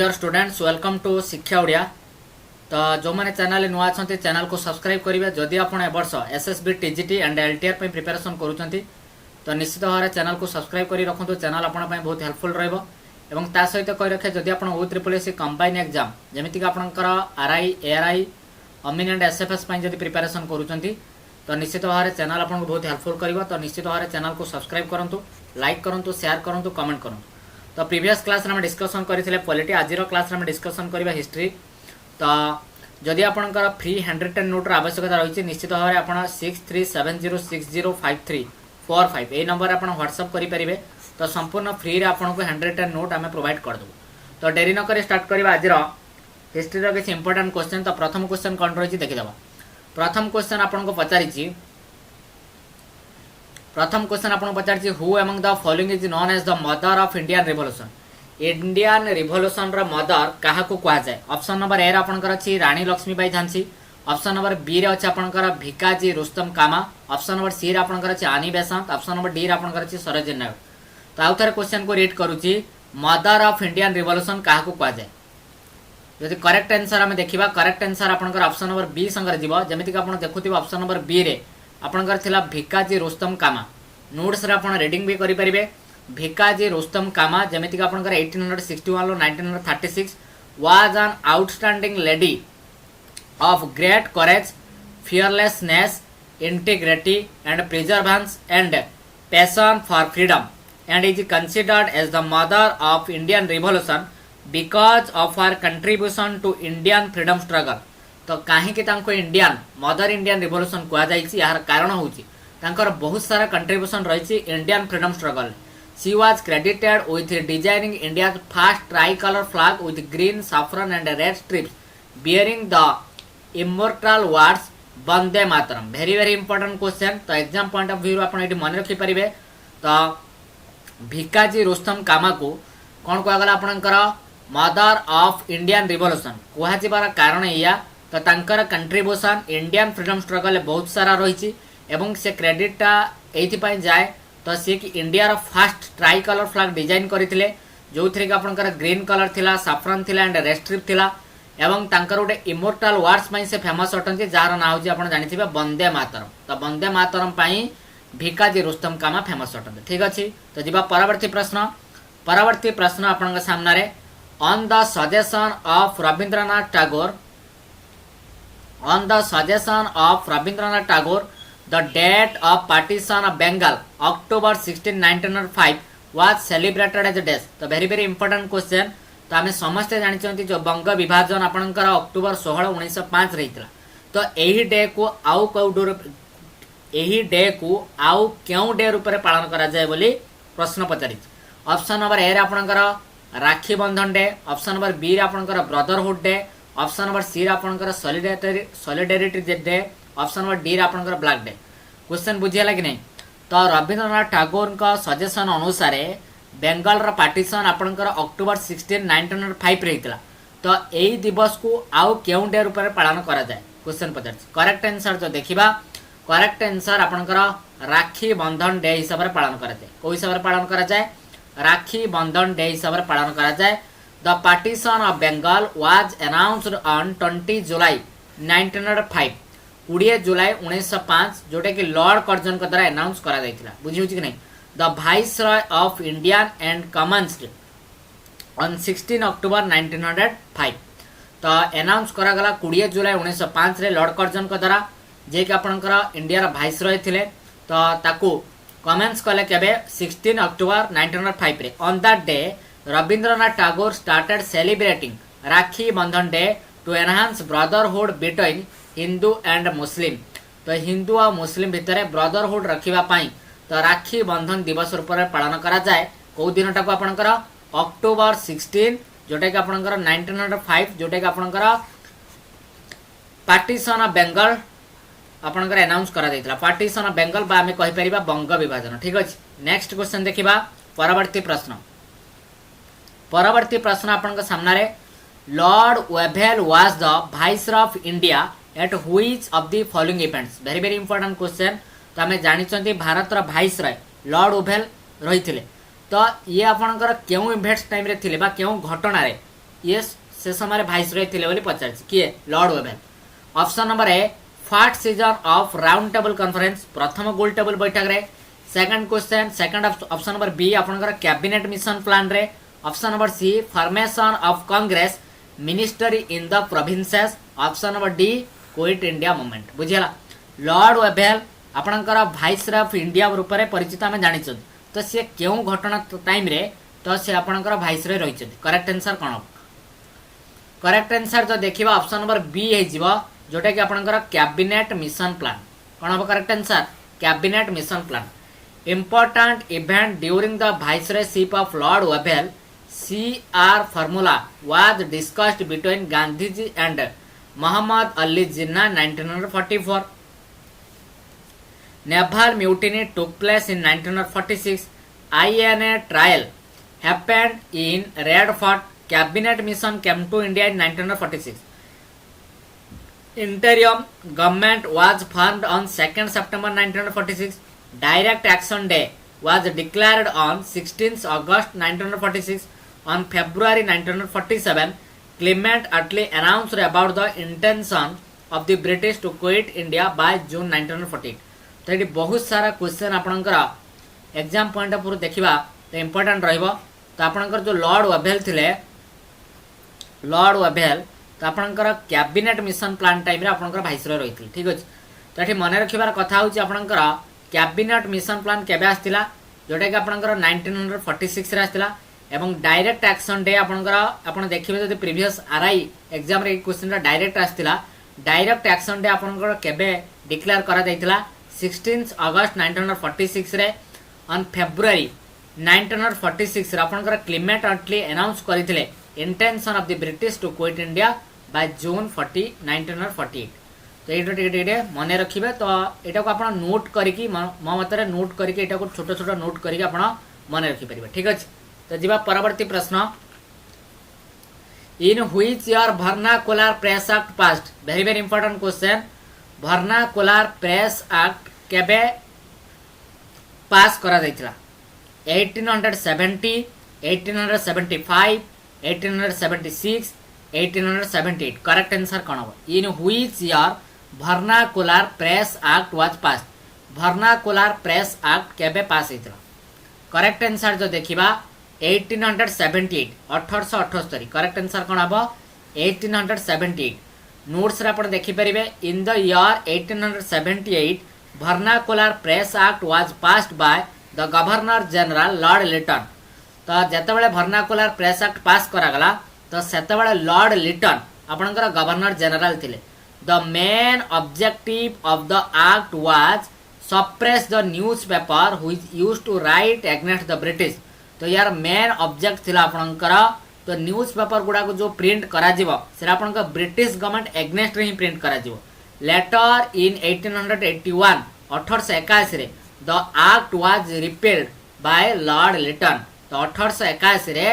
Dear students welcome to शिक्षा ओडिया। तो जो मैंने चैनल नुआ अच्छा चैनल को सब्सक्राइब करेंगे जदि आप वर्ष एसएसबी टीजीटी एंड एलटीआर पे प्रिपरेशन करूँ तो निश्चित भाव में चैनल को सब्सक्राइब कर रखुद। चैनल आपंप बहुत हेल्पफुल रहा सहित कही रखे जदि आप OSSC कंबाइन एग्जाम जमीक आपंकर आरआई एआरआई अमीन एंड एसएफएस जब प्रिपरेशन करूँ तो निश्चित भाव में चैनल आपको बहुत हेल्पफुल कर। तो निश्चित भाव में चैनल को सब्सक्राइब करूँ, लाइक करूँ, शेयर करूँ, कमेंट करूँ। तो प्रीवियस क्लास में डिस्कसन करते पॉलिटी, आज क्लास में डिस्कसन करवा हिस्ट्री। तो जदि आपंकर फ्री हैंड रिटन नोट आवश्यकता रही निश्चित भाव में आप 6370605345 ये नंबर आप व्हाट्सअप करेंगे तो संपूर्ण फ्री रे आपको हैंड रिटन नोट आम प्रोवाइड करदेबू। तो डेरी नक स्टार्ट करवा आज हिस्ट्री किसी इंपोर्टाट क्वेश्चन। तो प्रथम क्वेश्चन कौन रही देखीद। प्रथम क्वेश्चन आपको पचारि who among the following is known as the mother of Indian revolution. Indian revolution रो मदर क्या कह जाए। ऑप्शन नंबर ए आपंकर अच्छी Rani Lakshmibai Jhansi. Option number B रे अच्छे आपंकर Bhikaji Rustom Cama. Option number C रे आपंकर अच्छी आनी बेसांत। ऑप्शन नंबर डी रे आपंकर अच्छी सरोजिनी नायडू। तो आउ थे क्वेश्चन को रीड करुच्ची मदर ऑफ इंडियन रिवोल्यूशन क्या कह जाए। जदि करेक्ट आंसर आम देखा करेक्ट आंसर आपंकर ऑप्शन नंबर बी संगे जीव जमीक आप देखुवे ऑप्शन नंबर बी रे आपंकर थिला भिकाजी रुस्तम कामा। नोट्स रे आप रीडिंग भी करेंगे। भिकाजी रुस्तम कामा जमीक आपंकर 1861 लो 1936 was an outstanding lady of great courage, fearlessness, integrity and प्रिजर्वेंस and passion for freedom and is considered as the mother of Indian Revolution because of her contribution to Indian freedom struggle। तो कहीं Indian mother Indian revolution कहुई यार कारण हूँ बहुत सारा contribution रही Indian freedom struggle. She was credited with designing India first tricolour flag with green saffron and red strips bearing the immortal words Vande Mataram. Very very important question. तो exam point of view आप मन रखिपारे। तो भिकाजी रुस्तम कामा को कौन कहगला आपणकर mother of Indian revolution कहबार कारण या तो तांकर कंट्रीब्यूशन इंडियन फ्रीडम स्ट्रगल बहुत सारा रही एवं से क्रेडिटा ये जाए तो सी कि इंडिया रो first tricolour flag design करते जो थी कि आपणकर ग्रीन कलर थिला, साफ्रन थिला एंड रेड स्ट्रिप थिला एवं तांकर गोटे इमोर्टाल वर्ड्स से फेमस अटंती जार ना हूँ आप जानिथिबे वंदे मातरम। तो वंदे मातरम पाई भिकाजी रुस्तम कामा फेमस अटंती। ठीक अच्छे। तो जी परवर्ती प्रश्न। परवर्ती प्रश्न आपन सामने on the suggestion of Rabindranath Tagore the date of partition of Bengal October 16 1905 was celebrated as day. तो वेरी वेरी इंपोर्टेंट क्वेश्चन। तो आम समस्ते जानते जो बंग विभाजन आपंकर अक्टोबर 16 1905 रही। तो यही डे को आउ क्यों डे रूप में पालन करा जाए बोली प्रश्न पचारि। ऑप्शन नंबर ए आपंकर Rakhi Bandhan day. Option number B आपंकर brotherhood day. Option number C आपंकर solidarity day. Option number D आपंकर ब्लैक डे। क्वेश्चन बुझीगला कि नहीं। तो रविंद्रनाथ टैगोर का सजेशन अनुसार बेंगल पार्टीशन आपंकर अक्टोबर 16 1905 रही। तो यही दिवस को आउ क्यों डे रूप में पालन करा जाए क्वेश्चन पचार। करेक्ट आंसर जो देखा करेक्ट आंसर आपंकर राखी बंधन डे हिसाब से पालन करा जाए। को हिसाब से पालन करा जाए राखी बंधन डे हिसाब से पालन करा जाए। The partition of Bengal was announced on 20 July 1905 20 July 1905 जोटा कि लॉर्ड कर्जन के द्वारा अनाउंस करा जायतिला। बुझी कि नहीं। The viceroy of Indian and commenced on 16 October 1905। तो अनाउंस करा गला 20 जुलाई 1905 रे लॉर्ड कर्जन के द्वारा जे कि आपनकर इंडिया वाइसरॉय थिले। तो ताकू कमेंट्स कले केबे 16 अक्टोबर 1905 रे। On that day Rabindranath Tagore started celebrating Rakhi Bandhan day to enhance brotherhood between Hindu and Muslim. तो हिंदू और मुस्लिम भितर ब्रदरहुड रखिबा पाई तो राखी बंधन दिवस रूप में पालन करा जाए। को दिनटा को आपनकर अक्टोबर 16 जोटा कि आपनकर 1905 जोटा कि आपनकर पार्टीशन ऑफ बंगाल आपनकर अनाउंस करा जायतिला। पार्टीशन ऑफ बंगाल बा हमें कहि परिबा बंग विभाजन। ठीक अछि। नेक्स्ट क्वेश्चन देखिबा। परवर्ती प्रश्न। परवर्ती प्रश्न आपन सामने Lord Wavell was the viceroy of India at which of the following events. Very very important question. तो आम जानी भारत वाइसरॉय लॉर्ड वेभेल रही। तो ये आपंकर क्यों इवेंट्स टाइम रे थिले बा क्यों घटना रे ये से समय भाइसरॉय थे बोली पचार किए Lord Wavell. Option number A first session of round table conference प्रथम गोल टेबल बैठक रे। Second question second option number B आपनकर कैबिनेट मिशन प्लान रे। Option number C formation of Congress ministry in the provinces. Option number D quit India movement. बुझिला Lord Wavell आपनकर viceroy of India रूप में परिचित आम जानी तो सी क्यों घटना टाइम रे तो सी आपनकर भाइसरॉय रही। करेक्ट आंसर कौन हम करेक्ट आंसर जो देखा ऑप्शन नंबर बी हो जोटा कि आपनकर कैबिनेट मिशन प्लान कौन हम correct answer cabinet mission plan. Important event during the viceroyship of Lord Wavell CR formula was discussed between Gandhiji and Muhammad Ali Jinnah 1944. Naval mutiny took place in 1946. INA trial happened in Red Fort. Cabinet mission came to India in 1946. Interim government was formed on 2nd September 1946. Direct Action Day was declared on 16th August 1946. On February 1947, Clement Attlee announced about the intention of the British to quit India by June 1948. तो ये बहुत सारा question आपनकर exam point of देखा तो important रहिबो। तो आपनकर जो लॉर्ड वेवेल थिले लॉर्ड वेवेल तो आपनकर कैबिनेट मिशन प्लान टाइम रे आपनकर भाइसरॉय रही। ठीक अच्छे तो ये मन रखिबार कथा होची आपनकर कैबिनेट मिशन प्लान केबे आस्तिला जोटा कि आपनकर 1946 रे आस्तिला एवं डायरेक्ट एक्शन डे आपन देखिबे जदि प्रीवियस आरआई एग्जाम रे क्वेश्चन डायरेक्ट आस्तिला डायरेक्ट एक्शन डे आपनकर केबे डिक्लेयर करा दैतिला 16 अगस्त 1946 रे। ऑन फेब्रुआरी 1946 रे आपनकर क्लेमेंट अटली अनाउंस करथिले intention of the British to quit India by June 1948। तो ये मन रखिए तो यहाँ को आप नोट करी मो मत नोट करके छोट छोट नोट करके आप मन रखिपारे। ठीक अच्छे तो जी परवर्ती प्रश्न in which year vernacular press act passed. Very very important question vernacular press act केबे पास करा दैथिला 1870 1875 1876 1878। करेक्ट आंसर कौन हम in which year vernacular press act was passed. Vernacular press act केबे पास होइतला करेक्ट आंसर जो देखिबा 1878 1878। करेक्ट आंसर कौन हम 1878। Notes रे आपण देखि परिबे in the year 1878 vernacular press act was passed by the governor general Lord Lytton. तो जेतेबेले वर्नाकुलर प्रेस एक्ट पास करा गला तो सेतेबेले लॉर्ड लिटन आपनकर गवर्नर जनरल थिले। The main objective of the act was suppress the newspaper which used to write against the British. तो यार मेन ऑब्जेक्ट थिला आपनकर तो न्यूज़पेपर गुडा को जो प्रिंट करा जिवो सेरा आपनकर ब्रिटिश गवर्नमेंट अगेंस्ट रे ही प्रिंट करा जिवो। लेटर इन 1881 1881 रे the act was repealed by Lord Lytton. तो 1881 रे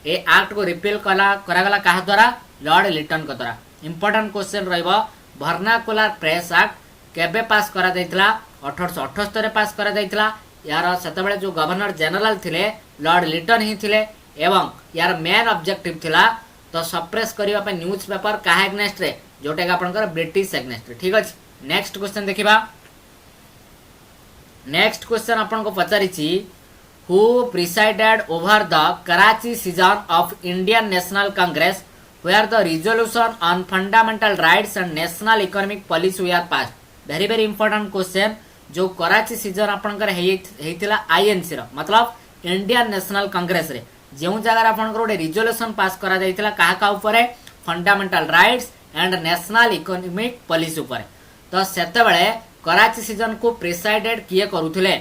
ए एक्ट को रिपेल करागला कहा द्वारा लॉर्ड लिटन को द्वारा। इंपोर्टेंट क्वेश्चन रहिबो वर्नाकुलर प्रेस एक्ट केबे पास करा दैथिला 1878 रे पास करा दैथिला। यार सेतेबेले जो गवर्नर जनरल थिले लॉर्ड लिटन ही थिले एवं यार मेन ऑब्जेक्टिव थिला तो सप्रेस करिवा पे न्यूज़पेपर काहे अगेंस्ट रे जोटा कि आपनकर ब्रिटिश अगेंस्ट रे। ठीक अछि नेक्स्ट क्वेश्चन देखिबा। नेक्स्ट क्वेश्चन आपन को पचारिछि who presided over the Karachi session of Indian National Congress where the resolution on fundamental rights and national economic policy were passed। Very very important question जो Karachi season आपनकर हेइतिला INC रो मतलब Indian National Congress रे जो जगह आपनकर गोटे रिजोल्यूशन पास करा जाइतिला काहा का ऊपर fundamental rights and national economic policy ऊपर। तो सेतेबेले कराची सीजन को प्रिसाइडेड किए करूथिले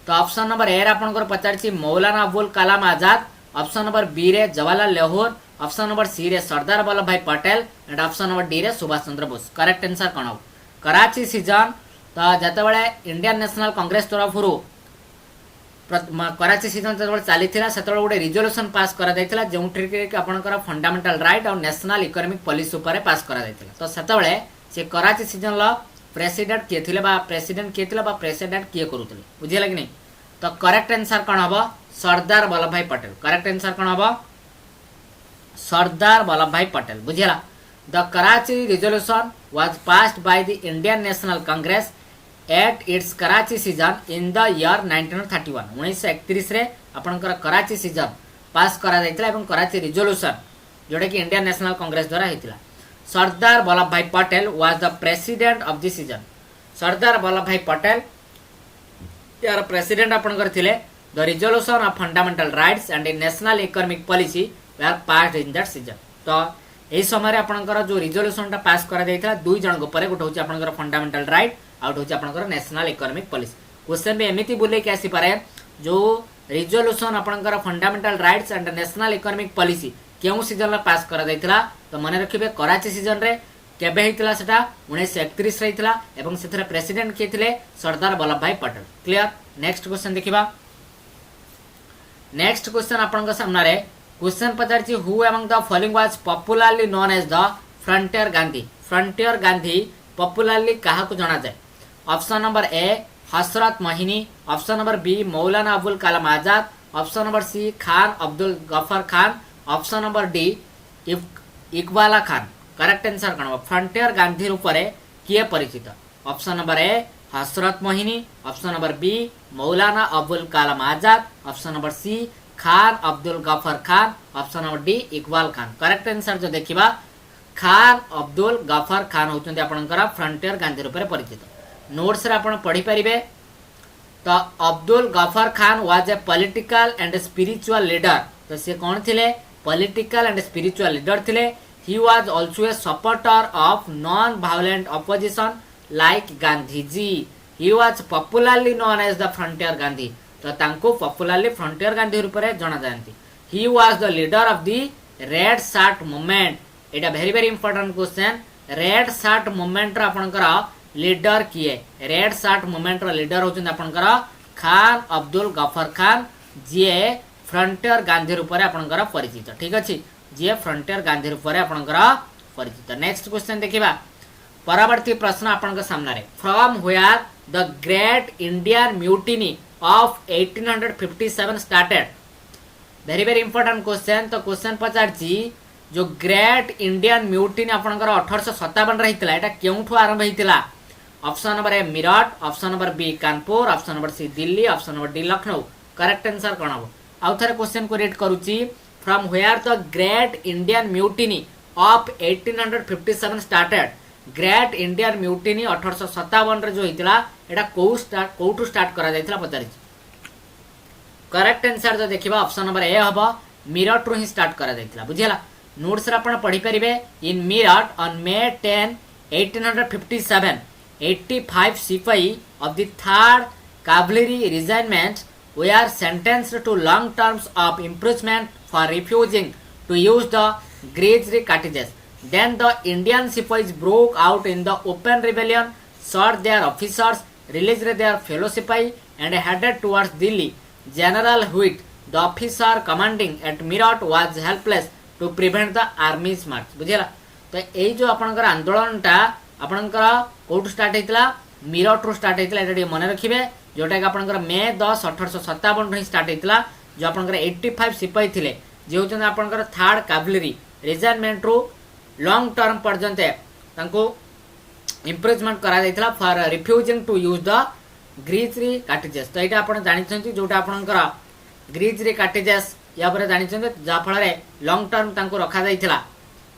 तो ऑप्शन नंबर ए आपनकर पचारछि Maulana Abul Kalam Azad. Option number B रे Jawaharlal Nehru. Option number C रे सरदार वल्लभ भाई Patel and option number D रे सुभाष चंद्र बोस। करेक्ट आंसर कौन हो कराची सीजन तो जेतेबेले इंडियन नेशनल कांग्रेस तरफ कराची सीजन जो चली सेतबेले गोटे रिजोल्यूशन पास करा दैथिला जोंठी कि आपनकर फंडामेंटल राइट और नेशनल इकोनॉमिक पॉलिसी ऊपर पास करा दैथिला। तो सेतबेले से कराची सीजन लो प्रेसिडेंट किए थिले बा प्रेसिडेंट किए थिले बा प्रेसिडेंट किए करूथिले बुझिला कि नहीं। तो करेक्ट आंसर कौन हम सरदार वल्लभ भाई पटेल। करेक्ट आंसर कौन हम सरदार वल्लभ भाई पटेल बुझेला the Karachi resolution was passed by the Indian National Congress at its Karachi season in the year 1931 1931 रे आपनकर कराची सीजन पास करा जायतिला एवं कराची रिजोल्यूशन जोटा कि इंडियन नेशनल कांग्रेस द्वारा हेतिला सरदार वल्लभ भाई Patel was the president of the season Sardar Vallabh भाई पटेल यार प्रेसिडेंट आपनकर थिले the resolution of fundamental rights and national economic policy way are passed in that season तो एही समय आपनकर जो रिजोल्यूशन टा पास करा जायतिला दुई जण ऊपर गोटे होची आपनकर फंडामेंटल राइट आउट होची आपनकर नेशनल इकोनॉमिक पॉलिसी क्वेश्चन में एमिति बुले के आसी पारे जो रिजोल्यूशन आपनकर fundamental rights and national economic policy केउ सीजन ला पास करा जायतिला तो मन रखिबे कराची सीजन रे केबे हेतिला सेटा 1931 रे हेतिला एवं सेथरे प्रेसिडेंट के थिले सरदार वल्लभ भाई पटेल क्लियर नेक्स्ट क्वेश्चन देखिबा नेक्स्ट क्वेश्चन आपनका सामने रे क्वेश्चन पचारछि who among the following was popularly known as the frontier Gandhi popularly काहा को जाना जाए ऑप्शन नंबर ए हसरत Mohini option number B Maulana Abul Kalam Azad option number C Khan Abdul Gaffar Khan option number D Iqbal Khan correct answer कौन फ्रंटियर गांधी रूप में किए परिचित ऑप्शन नंबर ए हसरत Mohini option number B Maulana Abul Kalam Azad option number C Khan Abdul Gaffar Khan option number D Iqbal Khan correct answer जो देखिबा खान अब्दुल गफर खान होचंदी आपनकर फ्रंटियर गांधी रूप में परिचित नोट्स रे आपण पढ़ी परिबे तो Abdul Gaffar Khan was a political and spiritual leader तो से कौन थिले पॉलिटिकल एंड स्पिरिचुअल लीडर थिले he was also a supporter of non violent opposition like Gandhiji he was popularly known as the frontier Gandhi तो तांको पॉपुलरली फ्रंटियर गांधी रूप में जाना जाती he was the leader of the red shirt movement एटा very very important question red shirt movement रा आपनकर leader किए रेड शार्ट मूवमेंट रो लीडर होचन आपनकर खान अब्दुल गफर खान जे फ्रंटियर गांधी रूप में आपनकर परिचित ठीक अछि जे फ्रंटियर गांधी रूप में आपनकर परिचित नेक्स्ट क्वेश्चन देखिबा परवर्ती प्रश्न आपनकर सामने रे from where the great Indian mutiny of 1857 started very very important question तो क्वेश्चन पचारछि जो ग्रेट इंडियन म्यूटिनी आपनकर 1857 रे हितला एटा केउठो आरंभ हितला option number A Meerut option number B Kanpur option number C Delhi option number D Lucknow correct answer कोन हो आउ थरे क्वेश्चन को रीड करूची from where the great Indian mutiny of 1857 started great Indian mutiny 1857 रे जो हितला एटा कोठु स्टार्ट करा जायतला पचारि करेक्ट आंसर जो देखिबा ऑप्शन नंबर ए हबो मिरट रो ही स्टार्ट करा जायतला बुझियला नोट्स रे आपण पढ़ी परिबे इन मिरट ऑन मे 10 1857 85 सिपाही of the 3rd Cavalry Regiment were sentenced to long terms of imprisonment for refusing to use the greasy cartridges. Then the Indian Sepoys broke out in the open rebellion, shot their officers, released their fellow Sepoy and headed towards Delhi. General Hewitt, the officer commanding at Meerut, was helpless to prevent the army's march. बुझेला तो यही जो आपनकर आंदोलन टा आपनकर कोठ start हेतला Meerut रो start हेतला एटा मन रखिबे जोटा कि आपनकर मे 10 1857 रो स्टार्ट हेतला जो आपनकर 85 सिपाही थिले जे होचन आपनकर 3rd कैवलरी रेजिमेंट रो लॉन्ग टर्म पर्यंत तांको इंप्रिजमेंट करा जायतला for refusing to use the greasy cartridges तो एटा आपण जानि छथि जोटा आपनकर ग्रीजरी कार्ट्रिजेस या पर जानि छथि जा फल रे लॉन्ग टर्म तांको रखा जायतला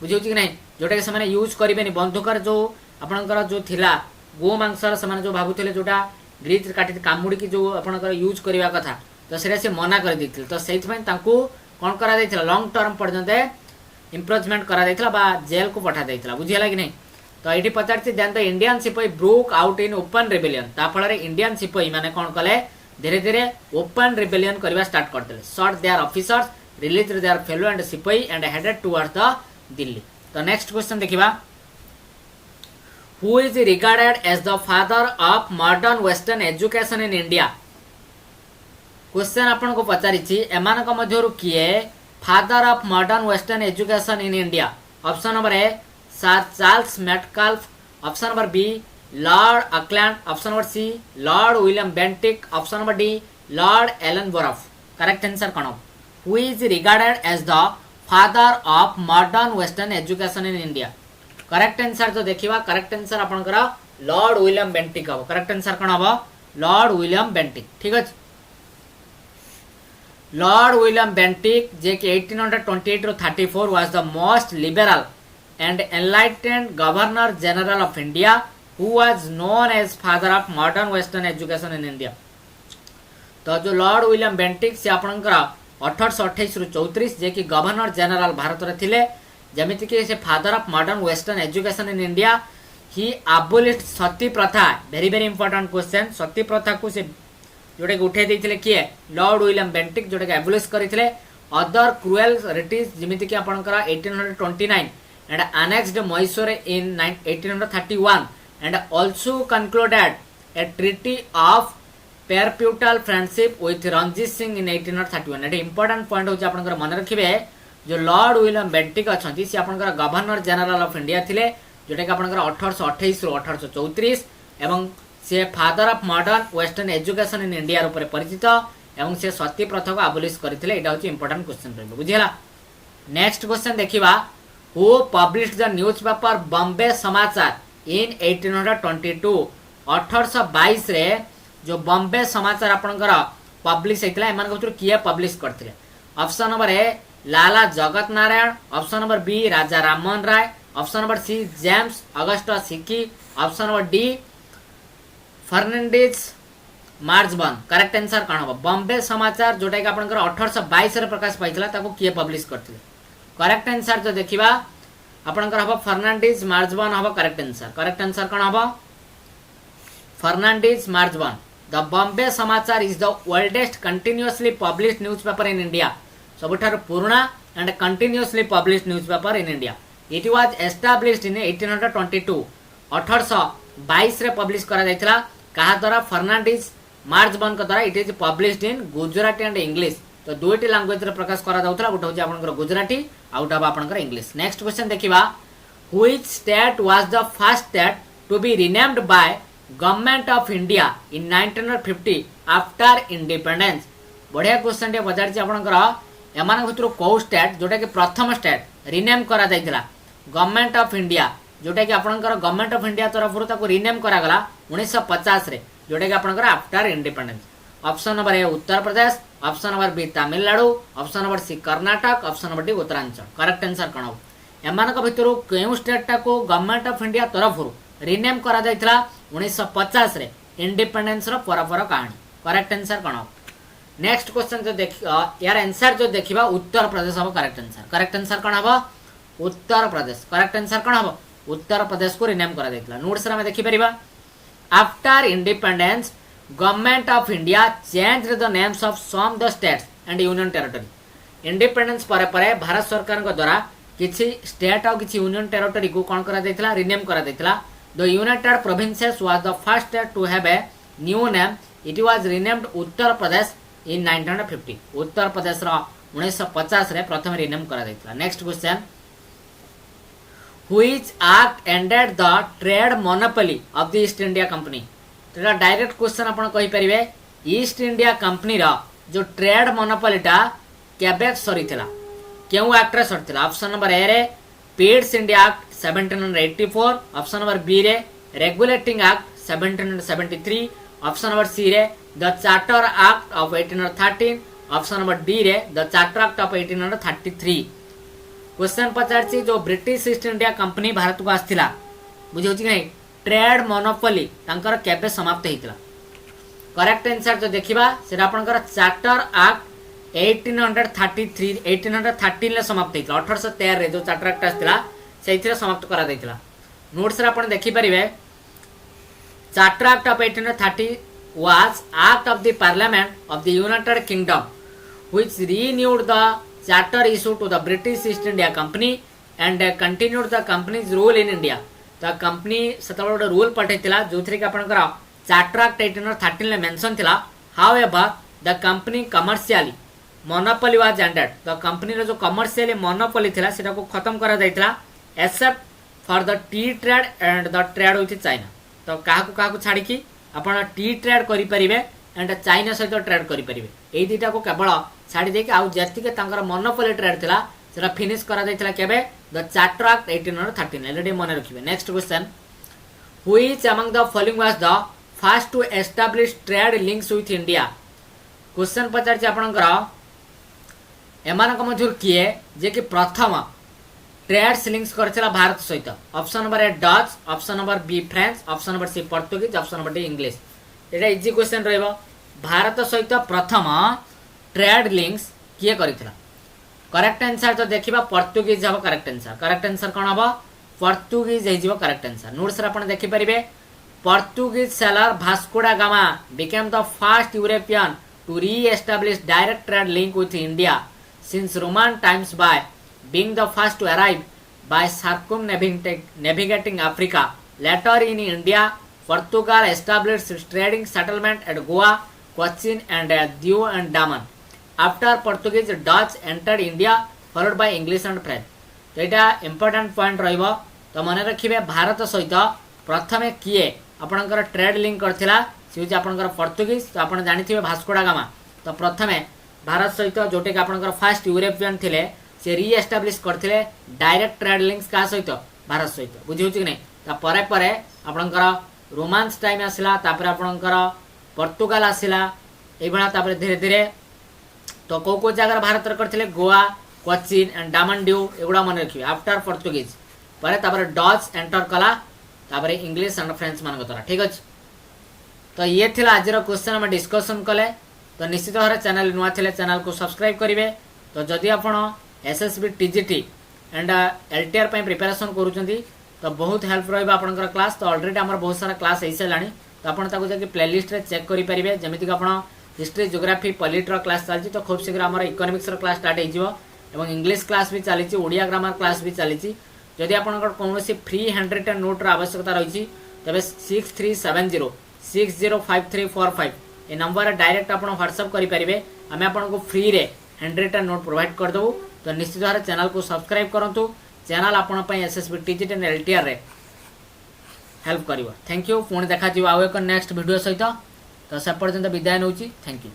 बुझियो कि नहीं जोटा कि से यूज करें बंधुकर जो आपणकर जो थिला गो मांसर से जो भावुले जोटा ग्रीज काटी कामुड़ी की जो आपणकर यूज करने कथा तो से मना कर देथिले तो सेइथमै तांको कोन करा दैथिला लॉन्ग टर्म पर्यंत इंप्रिजमेंट करा दैथिला बा जेल को पठा दैथिला बुझियला कि नहीं तो एठी पचारछि देन द इंडियन सिपाही broke out in open rebellion ता फल रे इंडियन सिपाही माने कोन कले धीरे धीरे ओपन रिबेलियन करबा स्टार्ट कर देले shot their officers released their fellow and sipahi and headed towards the Delhi तो नेक्स्ट क्वेश्चन देखिबा who is regarded as the father of modern western education in India question आपन को पचारि छी एमान को मध्यरु किए father of modern western education in India option number A Sir Charles Metcalfe option number B Lord Auckland option number C Lord William Bentinck option number D Lord Elon बोरफ correct answer कोन who is regarded as the father of modern western education in India? Correct answer जो देखिबा, correct answer आपनकर Lord William Bentinck हो। Correct answer कोन हो? Lord William Bentinck. ठीक अछि, लॉर्ड विलियम बेंटिक जे कि 1828 रो 34 was the most liberal and enlightened governor general of India who was known as father of modern western education in India. तो जो लॉर्ड विलियम बेंटिक से आपनकर 1828 ରୁ 34 जे कि गवर्नर जनरल भारत रे थिले, जेमिति कि से father of modern western education in India. He abolished sati pratha. Very very important question. Sati प्रथा को से जोटे उठे देथिले किए? लॉर्ड विलियम बेंटिक, जोटे एबोलिश करथिले। अदर क्रुएल रिटीज जेमिति कि आपनकर 1829 and annexed Mysore in 1831 and also concluded a treaty of perpetual friendship with Ranjit Singh in 1831। Ete important point होची आपनकर मन रखिबे, जो लॉर्ड विलियम बेंटिक अछंती से आपनकर गवर्नर जनरल ऑफ इंडिया थिले, जोटे कि आपनकर 1828 ରୁ 1834 एवं से father of modern western education in India ऊपर परिचित एवं से सती प्रथा को अबोलिश करथिले। एटा होची इंपोर्टेंट क्वेश्चन रहबो, बुझियला। नेक्स्ट क्वेश्चन देखिबा, who published the newspaper Bombay समाचार इन 1822? 1822 रे जो बॉम्बे समाचार आपनकर पब्लिश हेतला, एमान को किए पब्लिश करथिले? Option number A Lala Jagat Narayan, option number B Raja Rammohan Roy, option number C James Augustus Hicky, option number D Fernandes Marzban. Correct answer कौन हम? बॉम्बे समाचार जोटा कि आपनकर 1822 रे प्रकाश पाइथिला, ताको किए पब्लिश करथिले? करेक्ट आंसर जो देखिबा आपनकर हम फर्नांडिस मार्जबन हम। करेक्ट आंसर, करेक्ट आंसर कौन हम? Fernandes मार्जबन। The Bombay Samachar is the oldest continuously published newspaper in India. सबुठार पुराना and continuously published newspaper in India. It was established in 1822। 1822 रे पब्लिश करा जायतिला। कहा द्वारा? फर्नांडिस मार्जबन का द्वारा। It is published in Gujarati and English. तो दुईटी लैंग्वेज रे प्रकाश करा जाउतला। गोटे होची आपनकर गुजराती, आउट ऑफ आपनकर इंग्लिश। नेक्स्ट क्वेश्चन देखिबा, which state was the first state to be renamed by government of India in 1950 after independence? बढ़िया क्वेश्चन टे पचार छी आपनकर। एमान भितर को स्टेट जोटा कि प्रथम स्टेट रिनेम करा जायतिला गवर्नमेंट ऑफ इंडिया, जोटा कि आपनकर गवर्नमेंट ऑफ इंडिया तरफ ताको रिनेम करा गला 1950 रे, जोटा कि आपनकर after independence. Option number A Uttar Pradesh, option number B Tamil Nadu, option number C Karnataka, option number D Uttaranchal. Correct answer कौन हो? एमानक भितर केउ स्टेट को गवर्नमेंट ऑफ इंडिया तरफ रिनेम करा जायतिला 1950 रे, इंडिपेंडेंस रो परपर कहानी। करेक्ट आंसर कौन हो? नेक्स्ट क्वेश्चन जो देख यार आंसर जो देखिबा उत्तर प्रदेश हम। करेक्ट आंसर, करेक्ट आंसर कौन हो? उत्तर प्रदेश। करेक्ट आंसर कौन हो? उत्तर प्रदेश को रिनेम करा जायतिला। नोट्स रे हम देखि परिबा, after independence government of India changed the names of some the states and union territory. Independence पर भारत सरकार द्वारा किछि स्टेट और किछि यूनियन टेरिटरी को कौन करा जायतिला? रिनेम करा जायतिला। The united provinces was the first state to have a new name. It was renamed Uttar Pradesh in 1950। Uttar Pradesh रो 1950 रे प्रथम रिनेम करा जायतिला। Next question, which act ended the trade monopoly of the East India company? तो direct question आपण कहि परिबे, east India company रो जो ट्रेड मोनोपोलीटा केबे सरीथिला? केउ एक्ट रे सरीथिला? ऑप्शन नंबर ए रे Pitt's India act 1784, option number B रे regulating act 1773, option number C रे the charter act of 1813, option number D रे the charter act of 1833। Question पचारछि जो British East India Company Bharat को आस्थिला, बुझि होछि कि नै, ट्रेड मोनोपोली तांकर केबे समाप्त हेतिला? करेक्ट आंसर जो देखिबा सेटा आपनकर चार्टर एक्ट 1813 ले समाप्त हेतिला। 1813 रे जो चार्टर एक्ट आस्थिला सेथिरे समाप्त करा दैतिला। नोट्स रे आपण देखि परिबे, charter act of 1830 was act of the parliament of the United Kingdom which renewed the charter issued to the British East India Company and continued the company's rule in India। तो company सेतबे गोटे rule पठेतिला जोथरे कि आपनकर charter act 1813 ले mention थिला। However the company commercially monopoly was ended. तो company रो जो commercially monopoly थिला सेटा को खत्म करा दैतिला except for the tea trade and the trade with China. तो काहा को छाड़ी कि आपण टी ट्रेड करि परिबे एंड चाइना सहित ट्रेड करि परिबे। एई दुटा को केवल छाड़ी दे कि आउ जति के तांकर मोनोपोली ट्रेड थिला सेटा फिनिश करा दैथिला केबे द चार्टर एक्ट 1813 एलडी मन रखिबे। Next question, which among the following was the first to establish trade links with India. Question पचार आपणकर एमानक मध्यु किए जे कि प्रथम ट्रेड्स लिंक्स करथिला भारत सहित। Option number A Dutch, option number B French, option number C Portuguese, option number D English. एटा easy question रहइबो। भारत सहित प्रथम ट्रेड लिंक्स किए करथिला? करेक्ट आंसर तो देखिबा पोर्तुगीज हबो करेक्ट आंसर। करेक्ट आंसर कोन हबो? पोर्तुगीज हे जिवो करेक्ट आंसर। नोट्स रे आपण देखि परिबे Portuguese sailor Vasco da Gama became the first European to re-establish direct trade link with India since Roman times by being the first to arrive by circumnavigating Africa. Later in India, Portugal established trading settlement at Goa, Cochin and Diu and Daman. After Portuguese, Dutch entered India, followed by English and French. तो यहाँ important point रहिबो। तो मन रखिबे भारत सहित प्रथमे किए आपणकर trade link करथिला से होची आपणकर पोर्तुगीज। तो आपण जानिथिबे भास्को डा गामा तो प्रथमे भारत सहित जोटे कि आपणकर फर्स्ट यूरोपियन थिले से री-एस्टैब्लिश करथिले डायरेक्ट ट्रेड लिंक्स का सहित भारत सहित। बुझी होची कि नै? ता परे परे आपणकर रोमांस टाइम आसिला, तापर आपणकर पोर्तुगाल आसिला, एई भला तापर धीरे धीरे तो को जगह भारत रे करथिले गोवा, कोचिन एंड डामन ड्यू एगुडा मन रखिबे। आफ्टर पोर्तुगीज परे तापर डच एंटर कला, तापर इंग्लिश एंड फ्रेंच मान द्वारा। ठीक अछि। तो ये थिला आज रो क्वेश्चन हम डिस्कशन कले। तो निश्चित भाव चैनल नुआ थिले चैनल को सब्सक्राइब करिवे। तो जदि आपण एसएसबी टीजीटी एंड एलटीआर पई प्रिपरेशन करूचंती तो बहुत हेल्प रहइबा आपनकर क्लास। तो ऑलरेडी हमर बहुत सारा क्लास होई सलानी। तो आपण ताको जाके प्लेलिस्ट रे चेक करि परिबे। जेमिति कि आपण हिस्ट्री, ज्योग्राफी, पॉलिटी रो क्लास चलची तो खूब शीघ्र हमर इकोनॉमिक्स रो क्लास स्टार्ट हेजिवो एवं इंग्लिश क्लास भी चलीची, ओडिया ग्रामर क्लास भी चलीची। जदि आपनकर कोनोसी फ्री हैंडरिटन नोट रो आवश्यकता रहिची तबे 6370 605345 ए नंबर डायरेक्ट आपण व्हाट्सएप करि परिबे। हमें आपन को फ्री रे हैंडरिटन नोट प्रोवाइड कर दबो। तो निश्चित भाव चैनल को सब्सक्राइब करंतु। चैनल आपण पई एसएसबी टीजीटी एंड एलटीआर रे हेल्प करिवो। Thank you. पुणी देखा जिवो आउ एक नेक्स्ट वीडियो सहित। तो से पर्यंत विदाय नउची। Thank you.